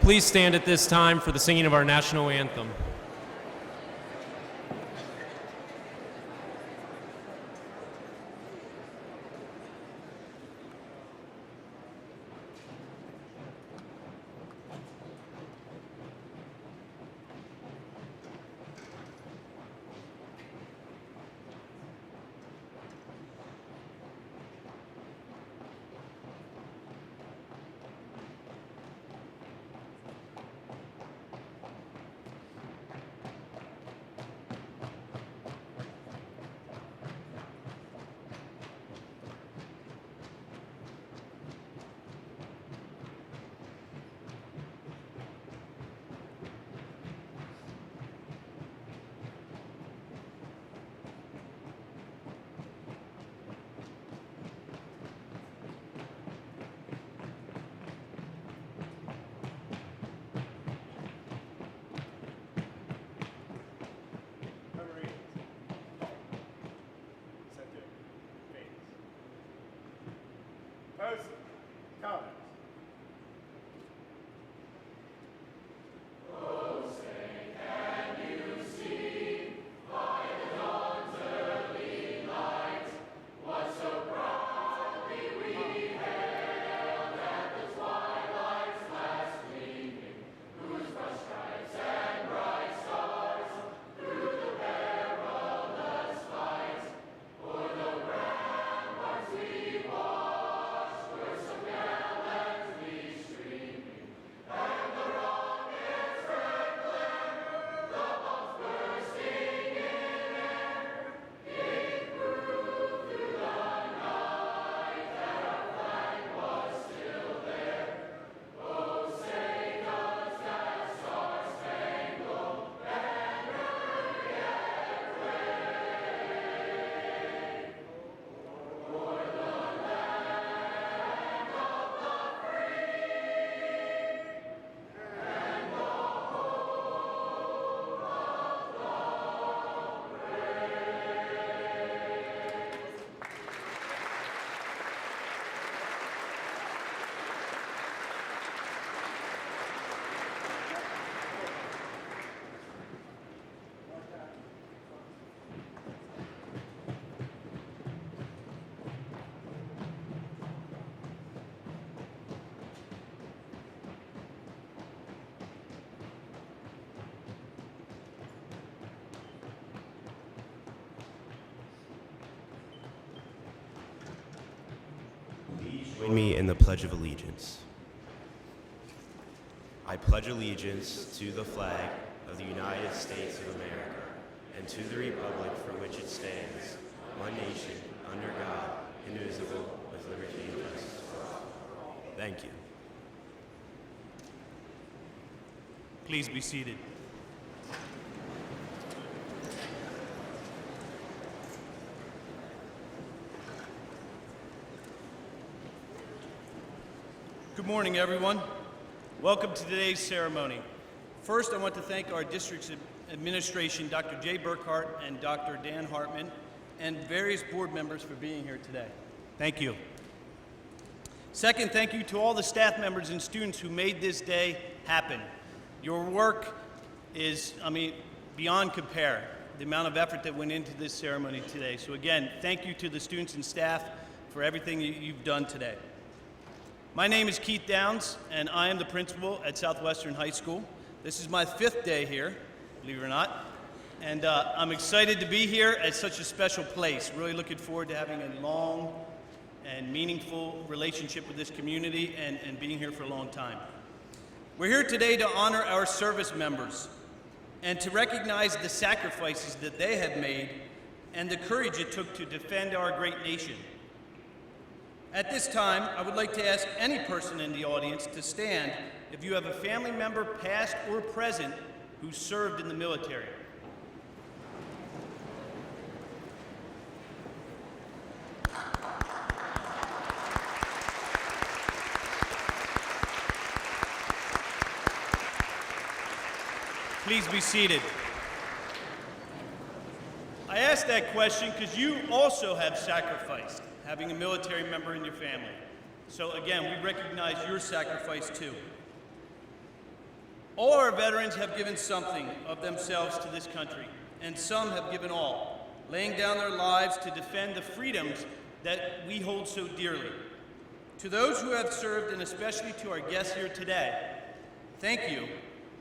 Please stand at this time for the singing of our national anthem. Join me in the Pledge of Allegiance. I pledge allegiance to the flag of the United States of America and to the republic for which it stands, one nation, under God, indivisible, with liberty and justice for all. Thank you. Please be seated. Good morning, everyone. Welcome to today's ceremony. First, I want to thank our district's administration, Dr. Jay Burkhart and Dr. Dan Hartman, and various board members for being here today. Thank you. Second, thank you to all the staff members and students who made this day happen. Your work is, beyond compare, the amount of effort that went into this ceremony today. So again, thank you to the students and staff for everything you've done today. My name is Keith Downs, and I am the principal at Southwestern High School. This is my 5th day here, believe it or not, and I'm excited to be here at such a special place. Really looking forward to having a long and meaningful relationship with this community and being here for a long time. We're here today to honor our service members and to recognize the sacrifices that they have made and the courage it took to defend our great nation. At this time, I would like to ask any person in the audience to stand if you have a family member, past or present, who served in the military. Please be seated. I asked that question because you also have sacrificed, having a military member in your family. So again, we recognize your sacrifice too. All our veterans have given something of themselves to this country, and some have given all, laying down their lives to defend the freedoms that we hold so dearly. To those who have served, and especially to our guests here today, thank you,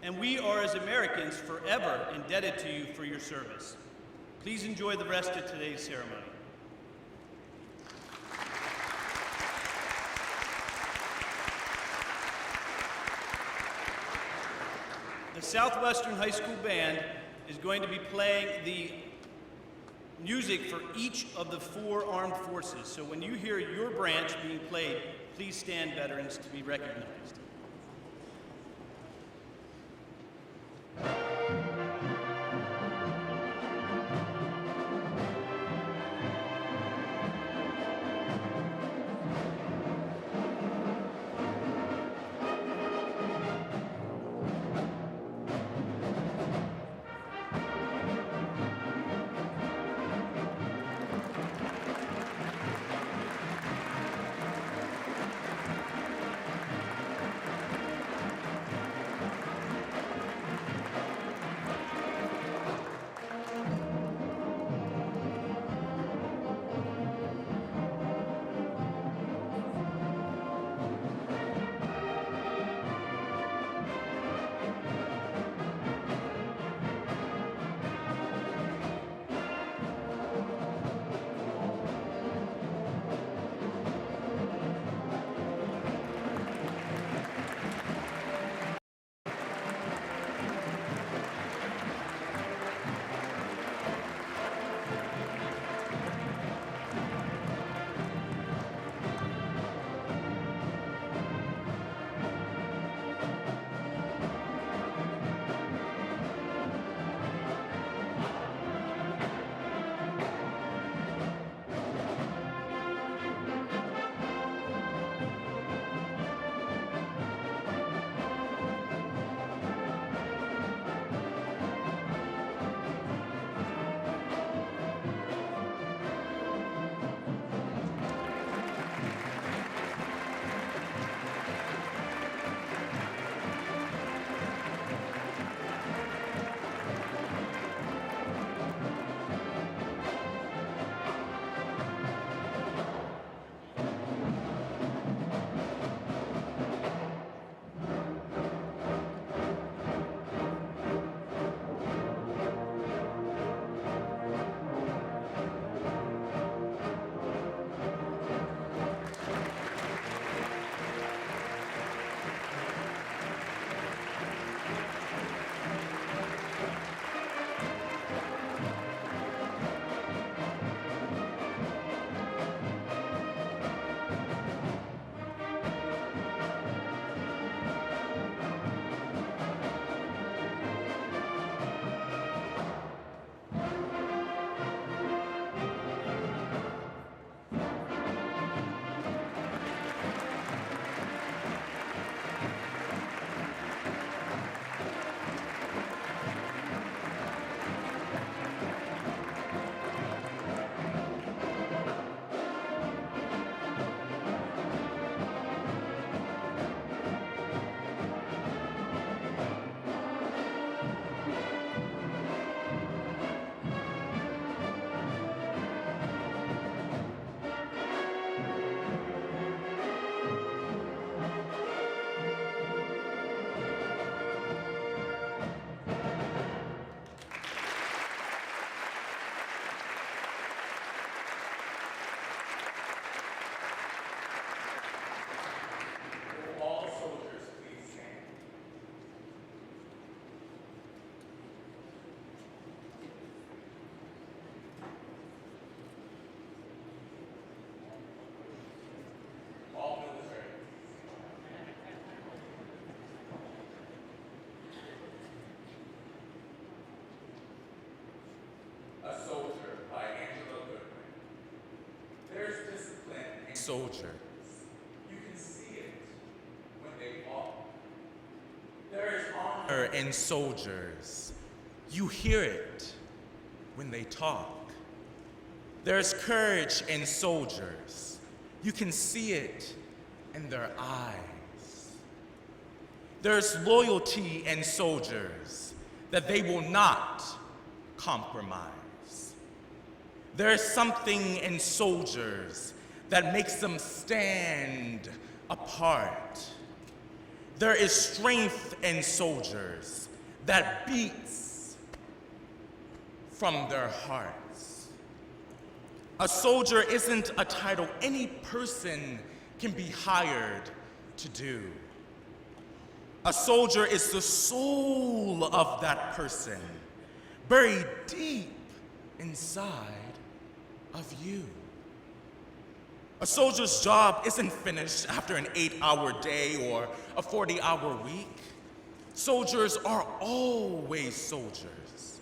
and we are as Americans forever indebted to you for your service. Please enjoy the rest of today's ceremony. The Southwestern High School Band is going to be playing the music for each of the 4 armed forces. So when you hear your branch being played, please stand, veterans, to be recognized. soldier. You can see it when they walk. There is honor in soldiers. You hear it when they talk. There's courage in soldiers. You can see it in their eyes. There's loyalty in soldiers that they will not compromise. There's something in soldiers that makes them stand apart. There is strength in soldiers that beats from their hearts. A soldier isn't a title any person can be hired to do. A soldier is the soul of that person, buried deep inside of you. A soldier's job isn't finished after an 8-hour day or a 40-hour week. Soldiers are always soldiers,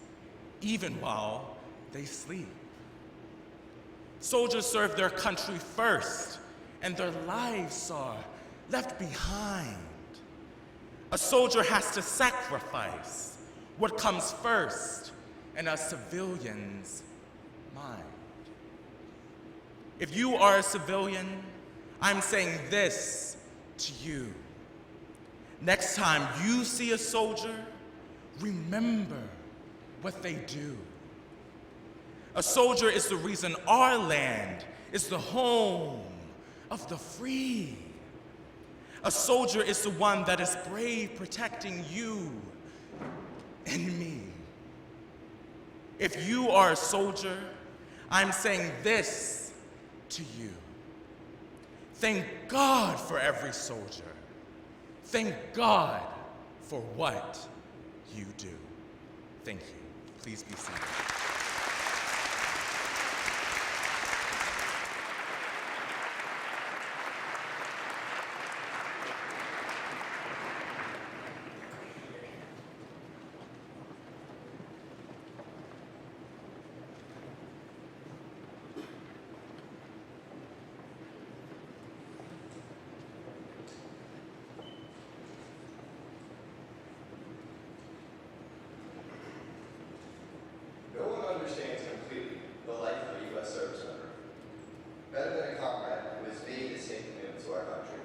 even while they sleep. Soldiers serve their country first, and their lives are left behind. A soldier has to sacrifice what comes first in a civilian's mind. If you are a civilian, I'm saying this to you. Next time you see a soldier, remember what they do. A soldier is the reason our land is the home of the free. A soldier is the one that is brave protecting you and me. If you are a soldier, I'm saying this to you. Thank God for every soldier. Thank God for what you do. Thank you. Please be seated. No one understands completely the life of a U.S. service member better than a comrade who has made the same commitment to our country,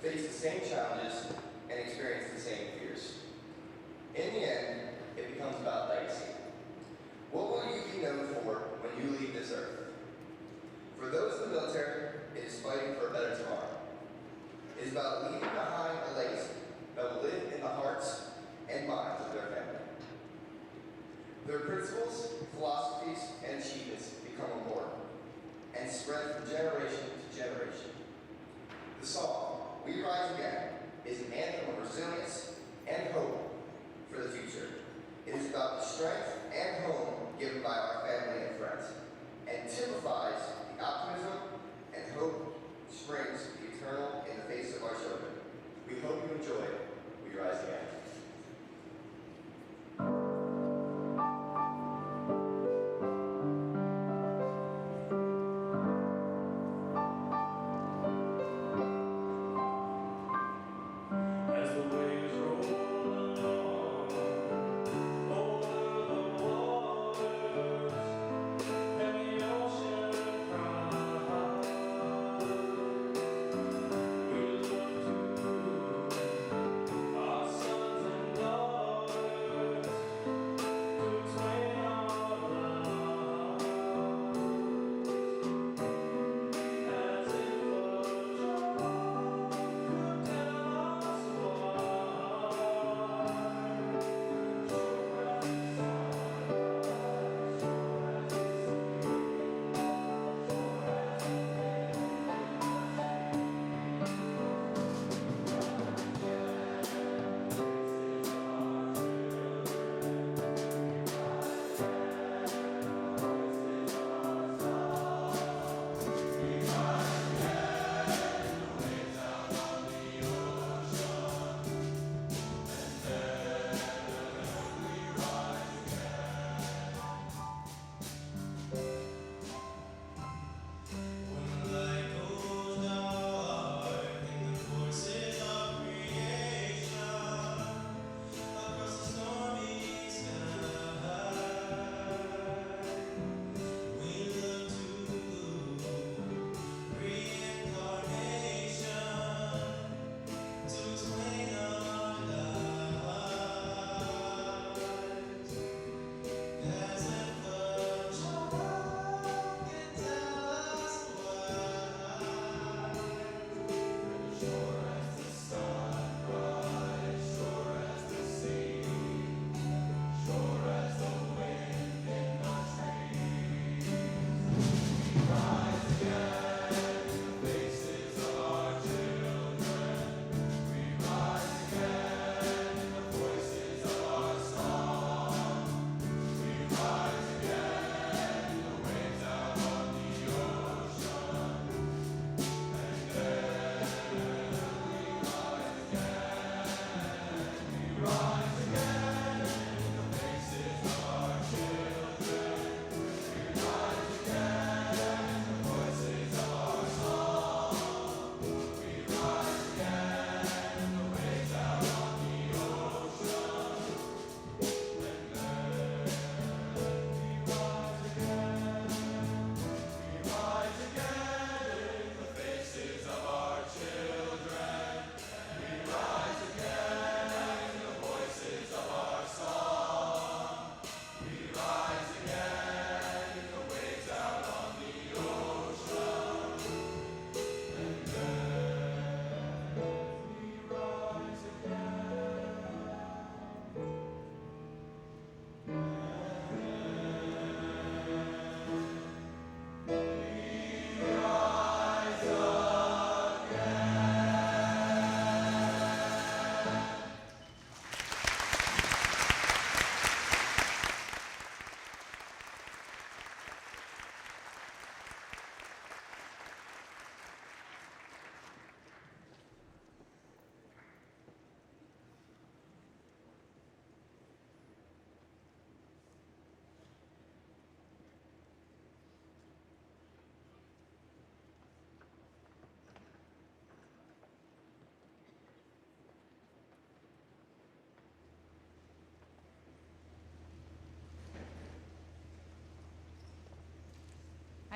faced the same challenges, and experienced the same fears. In the end, it becomes about legacy. What will you be known for when you leave this earth? For those in the military, it is fighting for a better tomorrow. It is about leaving behind a legacy that will live in the hearts and minds of their family. Their principles, philosophies, and achievements become immortal and spread from generation to generation. The song, We Rise Again, is an anthem of resilience and hope for the future. It is about the strength and home given by our family and friends, and typifies the optimism and hope springs eternal in the face of our children. We hope you enjoy We Rise Again. As the waves roll along over the waters and the ocean cries,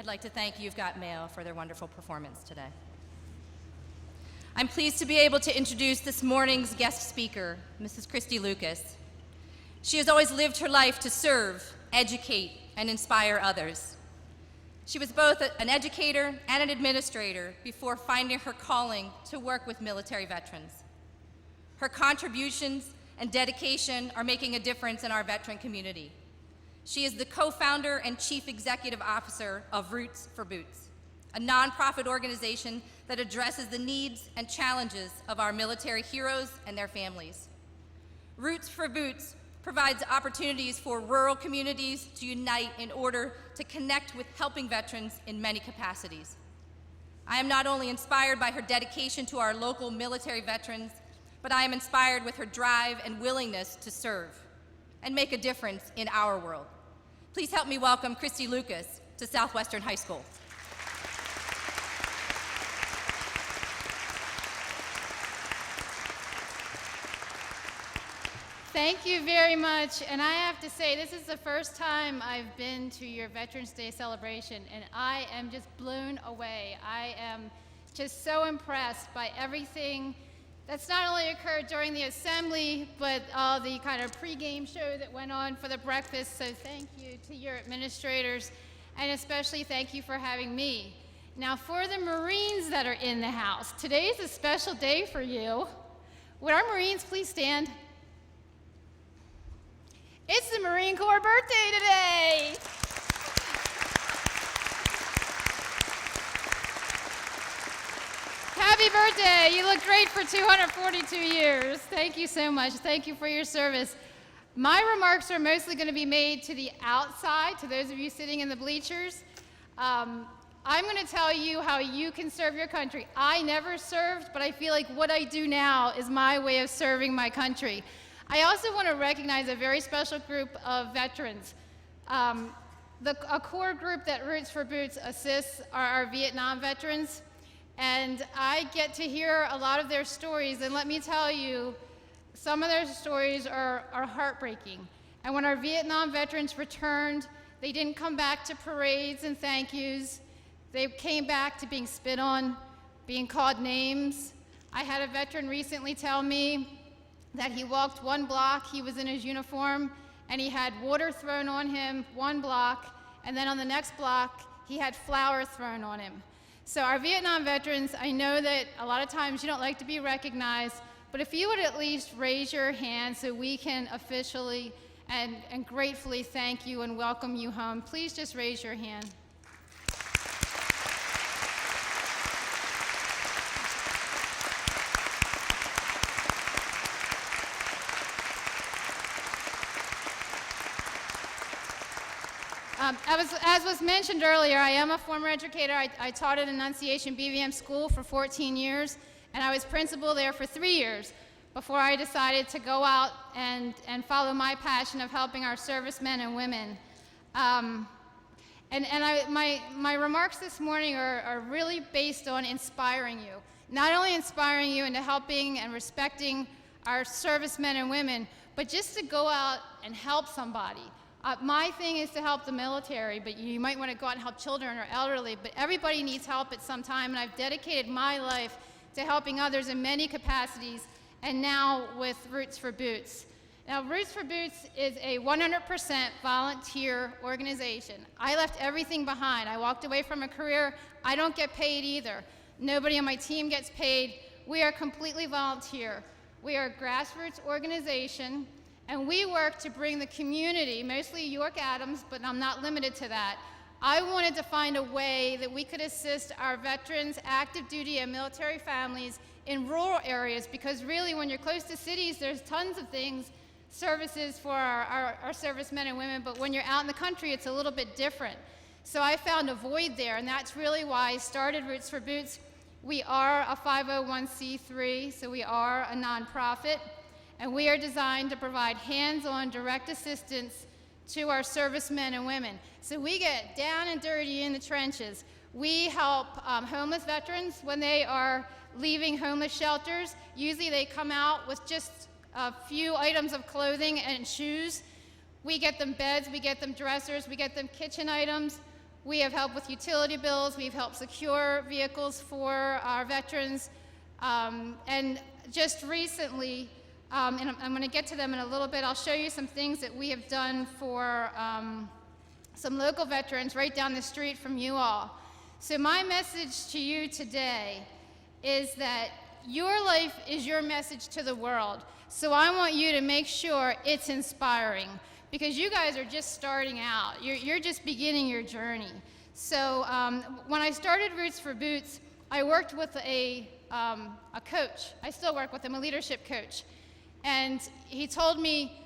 I'd like to thank You've Got Mail for their wonderful performance today. I'm pleased to be able to introduce this morning's guest speaker, Mrs. Christy Lucas. She has always lived her life to serve, educate, and inspire others. She was both an educator and an administrator before finding her calling to work with military veterans. Her contributions and dedication are making a difference in our veteran community. She is the co-founder and chief executive officer of Roots for Boots, a nonprofit organization that addresses the needs and challenges of our military heroes and their families. Roots for Boots provides opportunities for rural communities to unite in order to connect with helping veterans in many capacities. I am not only inspired by her dedication to our local military veterans, but I am inspired with her drive and willingness to serve and make a difference in our world. Please help me welcome Christy Lucas to Southwestern High School. Thank you very much, and I have to say, this is the first time I've been to your Veterans Day celebration, and I am just blown away. I am just so impressed by everything that's not only occurred during the assembly, but all the kind of pregame show that went on for the breakfast, so thank you to your administrators, and especially thank you for having me. Now, for the Marines that are in the house, today is a special day for you. Would our Marines please stand? It's the Marine Corps birthday today! Happy birthday! You look great for 242 years. Thank you so much. Thank you for your service. My remarks are mostly going to be made to the outside, to those of you sitting in the bleachers. I'm going to tell you how you can serve your country. I never served, but I feel like what I do now is my way of serving my country. I also want to recognize a very special group of veterans. A core group that Roots for Boots assists are our Vietnam veterans, and I get to hear a lot of their stories, and let me tell you, some of their stories are heartbreaking. And when our Vietnam veterans returned, they didn't come back to parades and thank yous. They came back to being spit on, being called names. I had a veteran recently tell me that he walked one block, he was in his uniform, and he had water thrown on him one block, and then on the next block, he had flour thrown on him. So our Vietnam veterans, I know that a lot of times you don't like to be recognized, but if you would at least raise your hand so we can officially and gratefully thank you and welcome you home, please just raise your hand. As was mentioned earlier, I am a former educator. I taught at Annunciation BVM School for 14 years, and I was principal there for 3 years before I decided to go out and follow my passion of helping our servicemen and women. My remarks this morning are really based on inspiring you. Not only inspiring you into helping and respecting our servicemen and women, but just to go out and help somebody. My thing is to help the military, but you might want to go out and help children or elderly, but everybody needs help at some time, and I've dedicated my life to helping others in many capacities, and now with Roots for Boots. Now, Roots for Boots is a 100% volunteer organization. I left everything behind. I walked away from a career. I don't get paid either. Nobody on my team gets paid. We are completely volunteer. We are a grassroots organization, and we work to bring the community, mostly York Adams, but I'm not limited to that. I wanted to find a way that we could assist our veterans, active duty, and military families in rural areas, because really when you're close to cities, there's tons of things, services for our servicemen and women, but when you're out in the country, it's a little bit different. So I found a void there, and that's really why I started Roots for Boots. We are a 501c3, so we are a nonprofit, and we are designed to provide hands-on direct assistance to our servicemen and women. So we get down and dirty in the trenches. We help homeless veterans when they are leaving homeless shelters. Usually they come out with just a few items of clothing and shoes. We get them beds, we get them dressers, we get them kitchen items. We have helped with utility bills. We've helped secure vehicles for our veterans. And just recently, and I'm going to get to them in a little bit, I'll show you some things that we have done for some local veterans right down the street from you all. So my message to you today is that your life is your message to the world. So I want you to make sure it's inspiring, because you guys are just starting out. You're just beginning your journey. So when I started Roots for Boots, I worked with a coach. I still work with him, a leadership coach. And he told me,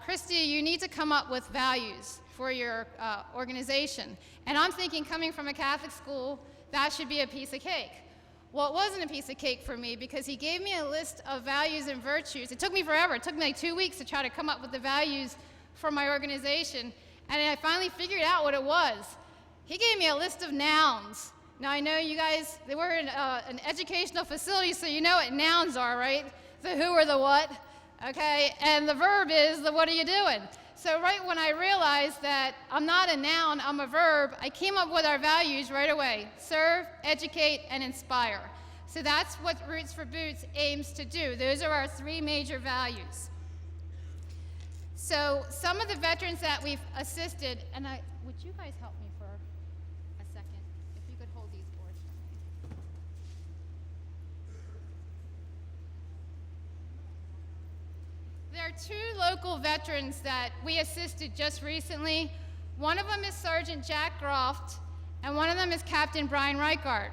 Christy, you need to come up with values for your organization. And I'm thinking, coming from a Catholic school, that should be a piece of cake. Well, it wasn't a piece of cake for me, because he gave me a list of values and virtues. It took me forever. It took me like 2 weeks to try to come up with the values for my organization. And I finally figured out what it was. He gave me a list of nouns. Now, I know you guys, they were in an educational facility, so you know what nouns are, right? The who or the what, okay? And the verb is the what are you doing? So right when I realized that I'm not a noun, I'm a verb, I came up with our values right away: serve, educate, and inspire. So that's what Roots for Boots aims to do. Those are our 3 major values. So some of the veterans that we've assisted, and would you guys help me for a second? If you could hold these boards for me. There are 2 local veterans that we assisted just recently. One of them is Sergeant Jack Groft, and one of them is Captain Brian Reichart.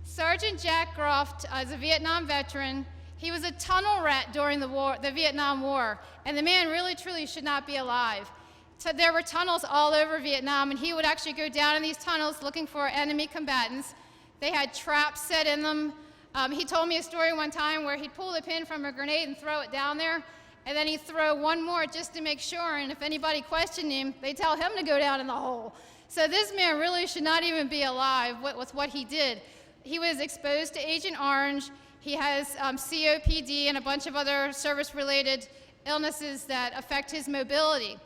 Sergeant Jack Groft is a Vietnam veteran. He was a tunnel rat during the Vietnam War, and the man really, truly should not be alive. So there were tunnels all over Vietnam, and he would actually go down in these tunnels looking for enemy combatants. They had traps set in them. He told me a story one time where he'd pull the pin from a grenade and throw it down there, and then he'd throw one more just to make sure, and if anybody questioned him, they'd tell him to go down in the hole. So this man really should not even be alive with what he did. He was exposed to Agent Orange. He has COPD and a bunch of other service-related illnesses that affect his mobility.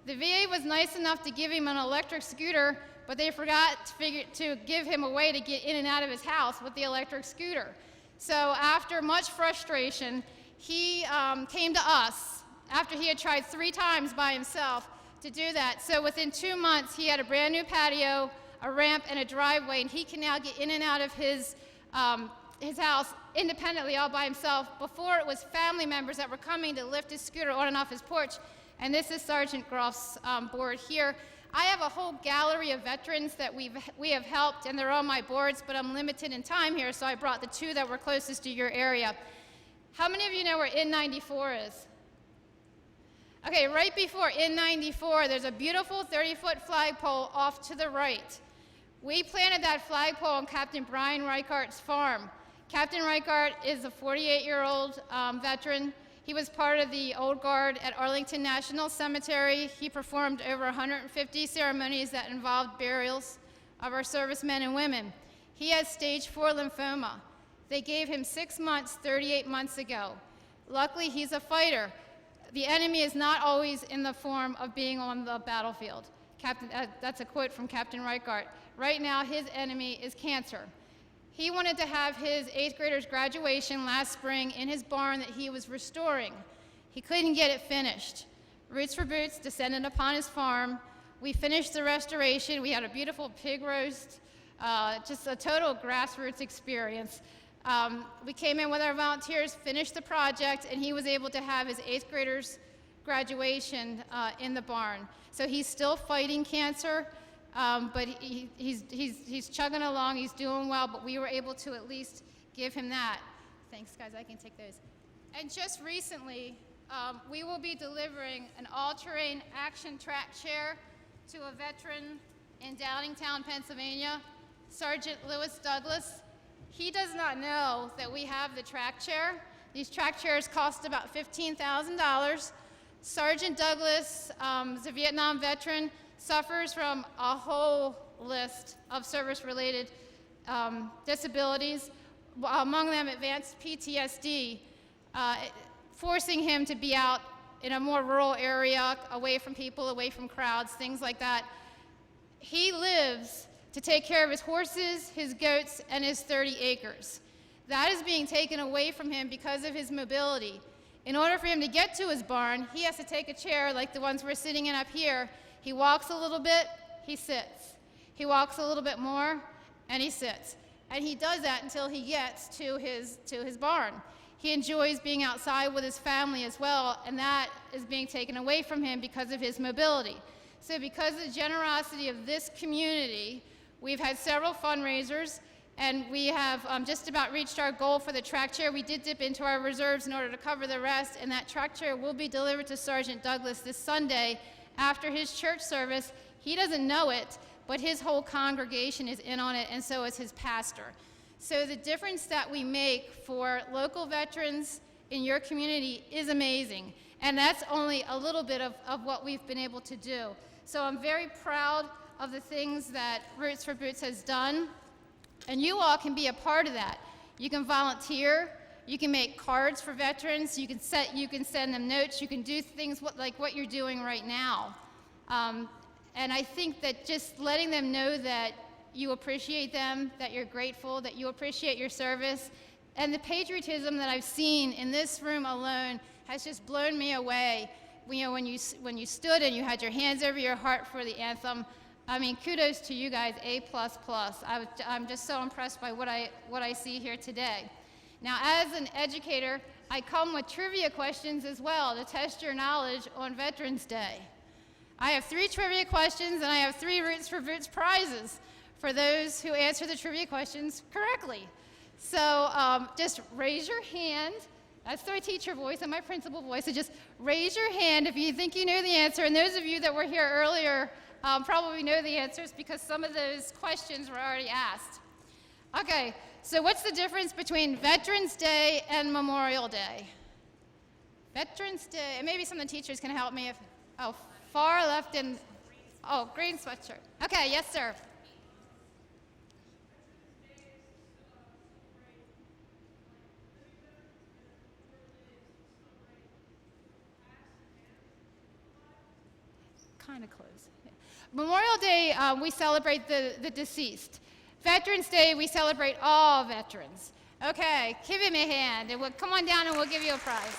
The VA was nice enough to give him an electric scooter, but they forgot to give him a way to get in and out of his house with the electric scooter. So after much frustration, he came to us after he had tried 3 times by himself to do that. So within 2 months, he had a brand new patio, a ramp, and a driveway, and he can now get in and out of his house independently all by himself. Before, it was family members that were coming to lift his scooter on and off his porch. And this is Sergeant Groff's board here. I have a whole gallery of veterans that we have helped, and they're on my boards, but I'm limited in time here, so I brought the 2 that were closest to your area. How many of you know where N94 is? Okay, right before N94, there's a beautiful 30-foot flagpole off to the right. We planted that flagpole on Captain Brian Reichart's farm. Captain Reichart is a 48-year-old veteran. He was part of the Old Guard at Arlington National Cemetery. He performed over 150 ceremonies that involved burials of our servicemen and women. He has stage 4 lymphoma. They gave him 6 months 38 months ago. Luckily, he's a fighter. The enemy is not always in the form of being on the battlefield. That's a quote from Captain Reichart. Right now, his enemy is cancer. He wanted to have his 8th grader's graduation last spring in his barn that he was restoring. He couldn't get it finished. Roots for Boots descended upon his farm. We finished the restoration. We had a beautiful pig roast, just a total grassroots experience. We came in with our volunteers, finished the project, and he was able to have his 8th grader's graduation in the barn. So he's still fighting cancer, but he's chugging along, he's doing well, but we were able to at least give him that. Thanks, guys, I can take those. And just recently, we will be delivering an all-terrain action track chair to a veteran in Downingtown, Pennsylvania, Sergeant Lewis Douglas. He does not know that we have the track chair. These track chairs cost about $15,000. Sergeant Douglas is a Vietnam veteran, suffers from a whole list of service-related disabilities, among them advanced PTSD, forcing him to be out in a more rural area, away from people, away from crowds, things like that. he lives to take care of his horses, his goats, and his 30 acres. That is being taken away from him because of his mobility. In order for him to get to his barn, he has to take a chair like the ones we're sitting in up here. He walks a little bit, he sits. He walks a little bit more, and he sits. And he does that until he gets to his barn. He enjoys being outside with his family as well, and that is being taken away from him because of his mobility. So because of the generosity of this community, we've had several fundraisers, and we have just about reached our goal for the track chair. We did dip into our reserves in order to cover the rest, and that track chair will be delivered to Sergeant Douglas this Sunday after his church service. He doesn't know it, but his whole congregation is in on it, and so is his pastor. So the difference that we make for local veterans in your community is amazing, and that's only a little bit of what we've been able to do. So I'm very proud of the things that Roots for Boots has done, and you all can be a part of that. You can volunteer, you can make cards for veterans, you can send them notes, you can do things like what you're doing right now. And I think that just letting them know that you appreciate them, that you're grateful, that you appreciate your service, and the patriotism that I've seen in this room alone has just blown me away. You know, when you stood and you had your hands over your heart for the anthem, I mean, kudos to you guys, A++. I'm just so impressed by what I see here today. Now, as an educator, I come with trivia questions as well to test your knowledge on Veterans Day. I have 3 trivia questions, and I have 3 Roots for Boots prizes for those who answer the trivia questions correctly. So just raise your hand. That's my teacher voice and my principal voice. So just raise your hand if you think you know the answer. And those of you that were here earlier probably know the answers because some of those questions were already asked. Okay, so what's the difference between Veterans Day and Memorial Day? Veterans Day, and maybe some of the teachers can help me if, far left and, green sweatshirt. Okay, yes, sir. Kind of close. Yeah. Memorial Day, we celebrate the deceased. Veterans Day, we celebrate all veterans. Okay, give him a hand, and we'll come on down and we'll give you a prize.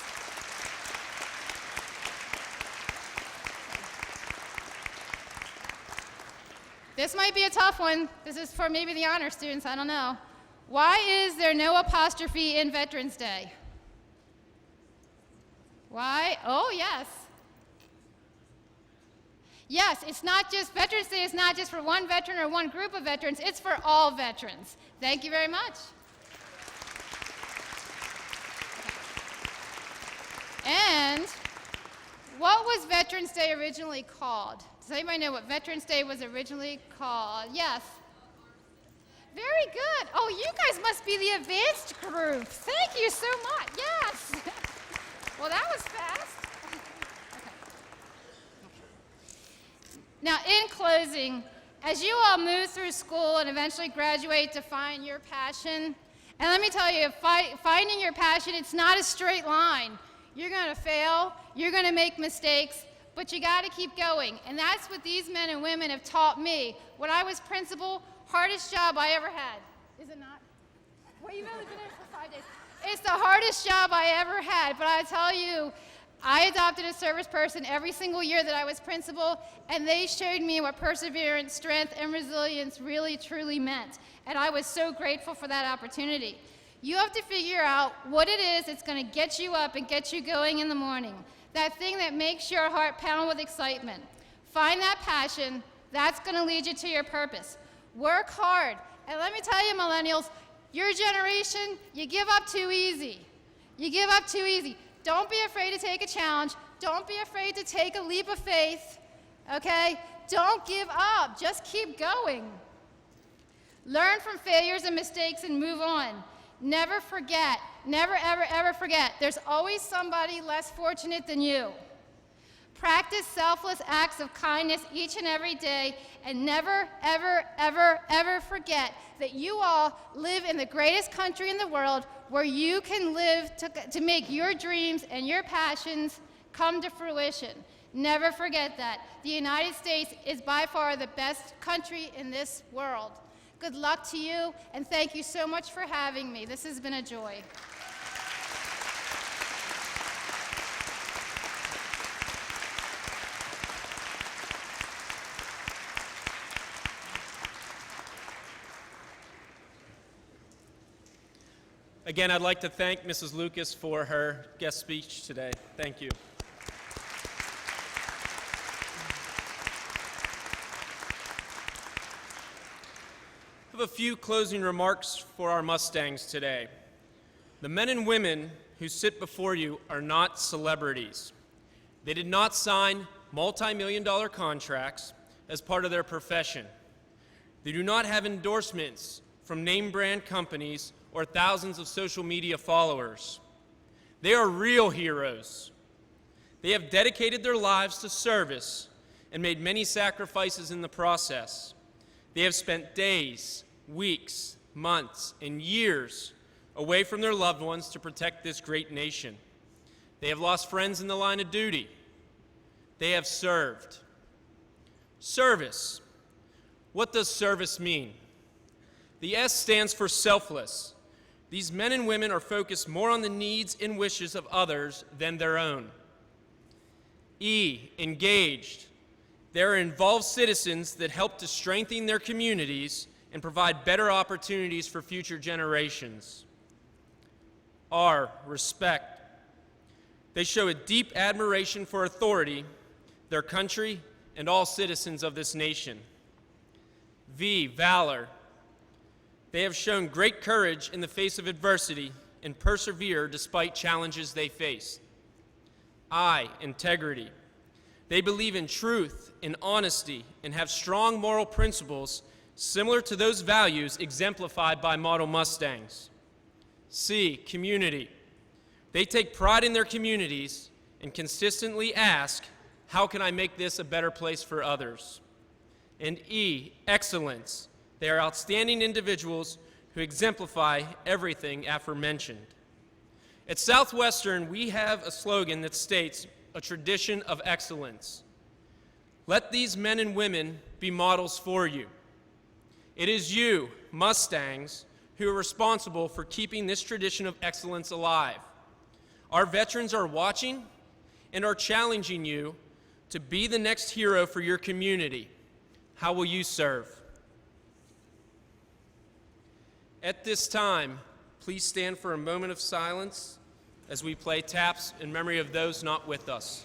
This might be a tough one. This is for maybe the honor students, I don't know. Why is there no apostrophe in Veterans Day? Why? Oh, yes. Yes, it's not just, Veterans Day is not just for one veteran or one group of veterans, it's for all veterans. Thank you very much. And what was Veterans Day originally called? Does anybody know what Veterans Day was originally called? Yes. Very good. Oh, you guys must be the advanced group. Thank you so much. Yes. Well, that was fast. Now, in closing, as you all move through school and eventually graduate to find your passion, and let me tell you, finding your passion, it's not a straight line. You're going to fail, you're going to make mistakes, but you got to keep going. And that's what these men and women have taught me. When I was principal, hardest job I ever had. Is it not? Well, you've only been in for 5 days. It's the hardest job I ever had, but I tell you, I adopted a service person every single year that I was principal, and they showed me what perseverance, strength, and resilience really, truly meant. And I was so grateful for that opportunity. You have to figure out what it is that's going to get you up and get you going in the morning. That thing that makes your heart pound with excitement. Find that passion. That's going to lead you to your purpose. Work hard. And let me tell you, millennials, your generation, you give up too easy. You give up too easy. Don't be afraid to take a challenge. Don't be afraid to take a leap of faith, okay? Don't give up. Just keep going. Learn from failures and mistakes and move on. Never forget, never, ever, ever forget, there's always somebody less fortunate than you. Practice selfless acts of kindness each and every day, and never, ever, ever, ever forget that you all live in the greatest country in the world where you can live to make your dreams and your passions come to fruition. Never forget that. The United States is by far the best country in this world. Good luck to you, and thank you so much for having me. This has been a joy. Again, I'd like to thank Mrs. Lucas for her guest speech today. Thank you. I have a few closing remarks for our Mustangs today. The men and women who sit before you are not celebrities. They did not sign multi-million-dollar contracts as part of their profession. They do not have endorsements from name brand companies or thousands of social media followers. They are real heroes. They have dedicated their lives to service and made many sacrifices in the process. They have spent days, weeks, months, and years away from their loved ones to protect this great nation. They have lost friends in the line of duty. They have served. Service. What does service mean? The S stands for selfless. These men and women are focused more on the needs and wishes of others than their own. E, engaged. They are involved citizens that help to strengthen their communities and provide better opportunities for future generations. R, respect. They show a deep admiration for authority, their country, and all citizens of this nation. V, valor. They have shown great courage in the face of adversity and persevere despite challenges they face. I, integrity. They believe in truth and honesty and have strong moral principles similar to those values exemplified by Model Mustangs. C, community. They take pride in their communities and consistently ask, how can I make this a better place for others? And E, excellence. They are outstanding individuals who exemplify everything aforementioned. At Southwestern, we have a slogan that states, a tradition of excellence. Let these men and women be models for you. It is you, Mustangs, who are responsible for keeping this tradition of excellence alive. Our veterans are watching and are challenging you to be the next hero for your community. How will you serve? At this time, please stand for a moment of silence as we play taps in memory of those not with us.